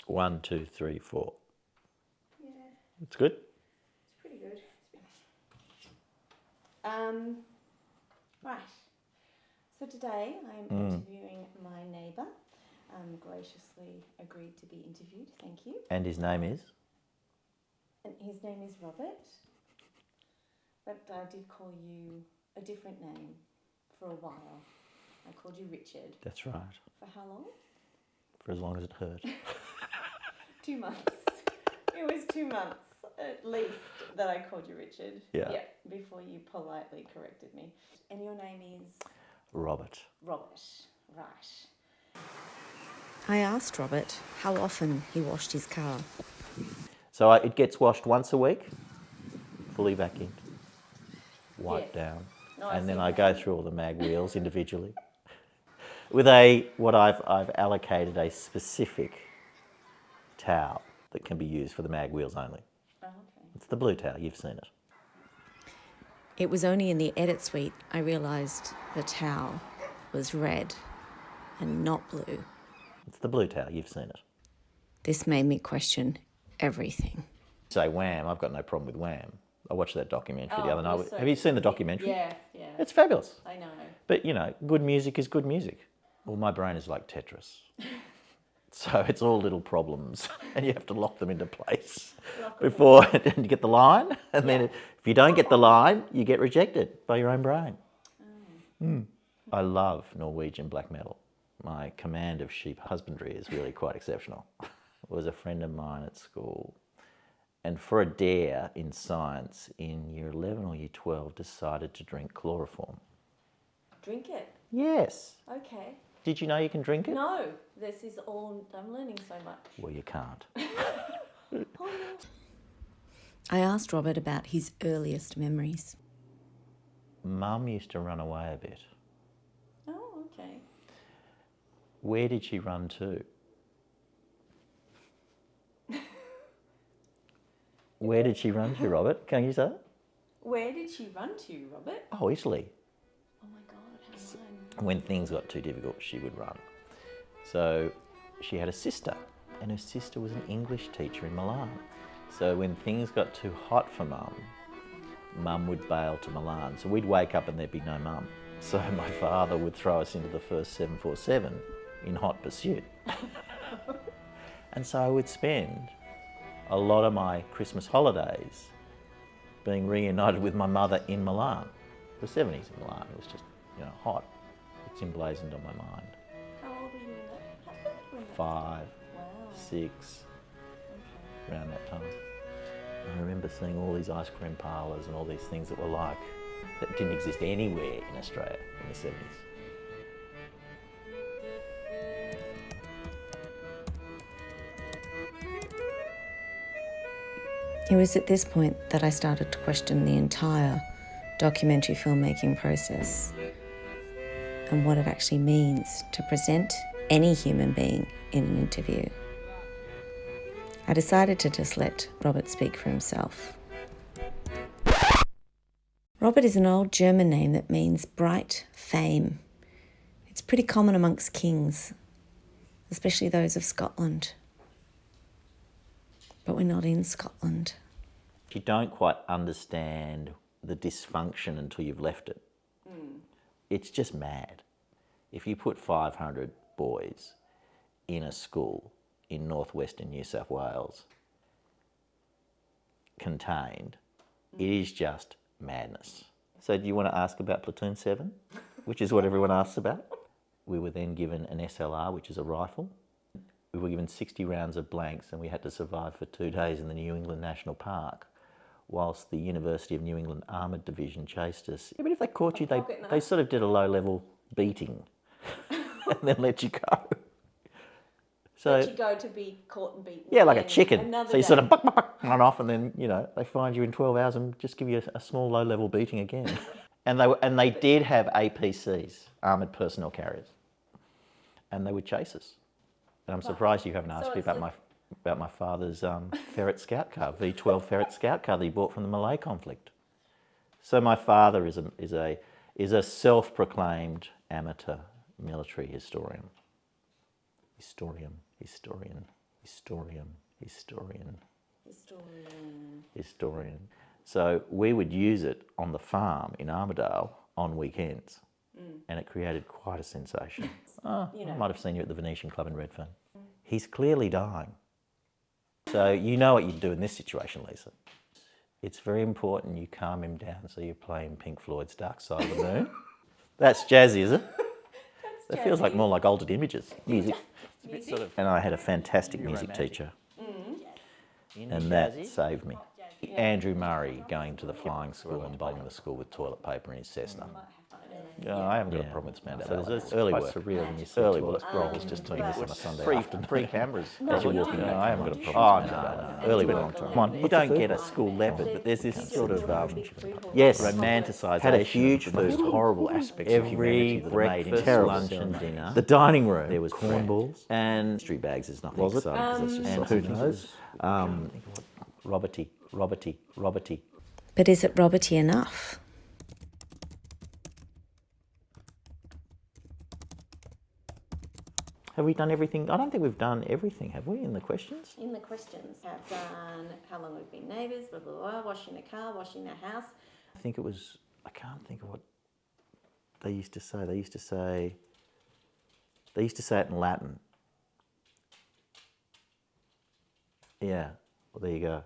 1, 2, 3, 4. Yeah, It's good. it's pretty good. Right. So today I am interviewing my neighbour. Graciously agreed to be interviewed. Thank you. And his name is? And his name is Robert. But I did call you a different name for a while. I called you Richard. That's right. For how long? For as long as it hurt. 2 months. It was 2 months at least that I called you Richard. Yeah. Before you politely corrected me. And your name is? Robert. Robert. Right. I asked Robert how often he washed his car. So it gets washed once a week, fully vacuumed, wiped down, and then I go through all the mag wheels individually with what I've allocated a specific towel that can be used for the mag wheels only. Oh, okay. It's the blue towel, you've seen it. It was only in the edit suite I realised the towel was red and not blue. It's the blue towel, you've seen it. This made me question everything. Say Wham, I've got no problem with Wham. I watched that documentary the other night. Have you seen the documentary? Yeah. It's fabulous. I know. But, good music is good music. Well, my brain is like Tetris. So it's all little problems and you have to lock them into place before and you get the line. And then if you don't get the line, you get rejected by your own brain. I love Norwegian black metal. My command of sheep husbandry is really quite exceptional. It was a friend of mine at school. And for a dare in science, in year 11 or year 12, decided to drink chloroform. Drink it? Yes. Okay. Did you know you can drink it? No, this is all, I'm learning so much. Well, you can't. I asked Robert about his earliest memories. Mum used to run away a bit. Oh, okay. Where did she run to? Where did she run to, Robert? Can you say it? Where did she run to, Robert? Oh, Italy. Oh my God, how fun. When things got too difficult, she would run. So she had a sister, and her sister was an English teacher in Milan. So when things got too hot for Mum would bail to Milan. So we'd wake up and there'd be no Mum. So my father would throw us into the first 747 in hot pursuit. And so I would spend a lot of my Christmas holidays being reunited with my mother in Milan. The 70s in Milan, it was just, hot. It's emblazoned on my mind. How old were you when that happened? 5, Wow. 6, around that time. I remember seeing all these ice cream parlours and all these things that didn't exist anywhere in Australia in the 70s. It was at this point that I started to question the entire documentary filmmaking process and what it actually means to present any human being in an interview. I decided to just let Robert speak for himself. Robert is an old German name that means bright fame. It's pretty common amongst kings, especially those of Scotland. But we're not in Scotland. You don't quite understand the dysfunction until you've left it. It's just mad. If you put 500 boys in a school in northwestern New South Wales, contained, it is just madness. So do you want to ask about Platoon 7, which is what everyone asks about? We were then given an SLR, which is a rifle. We were given 60 rounds of blanks and we had to survive for 2 days in the New England National Park whilst the University of New England Armoured Division chased us. Yeah, but if they caught you, they sort of did a low-level beating and then let you go. So, let you go to be caught and beaten. Yeah, like a chicken. So you sort of run off and then, they find you in 12 hours and just give you a small low-level beating again. and they did have APCs, Armoured Personnel Carriers, and they would chase us. And I'm surprised you haven't asked me about my father's ferret scout car, V12 ferret scout car that he bought from the Malay conflict. So my father is a self-proclaimed amateur military historian. Historian. So we would use it on the farm in Armidale on weekends, and it created quite a sensation. I might have seen you at the Venetian Club in Redfern. He's clearly dying. So you know what you'd do in this situation, Lisa. It's very important you calm him down, so you're playing Pink Floyd's Dark Side of the Moon. That's jazzy, is it? That feels like more like Altered Images. Music. And I had a fantastic music teacher, and that saved me. Andrew Murray going to the flying school and bowling the school with toilet paper in his Cessna. I haven't got a problem with Spandau Ballet. So there's early work. Surreal when you see early work rolls just doing this on a Sunday afternoon. Free cameras. As you're walking back. I haven't got a problem with Spandau Ballet. Early work. Come on, you don't get a school leopard, but there's this sort of romanticisation. Had a huge food, most horrible aspects of humanity that are made into terrible lunch and dinner. The dining room, there was cornballs and mystery bags. Is nothing exciting. And who knows? Roberty. But is it Roberty enough? Have we done everything? I don't think we've done everything, have we, in the questions? In the questions, have done how long we've been neighbours, blah, blah, blah, washing the car, washing the house. I think it was, I can't think of what they used to say. They used to say it in Latin. Yeah, well, there you go.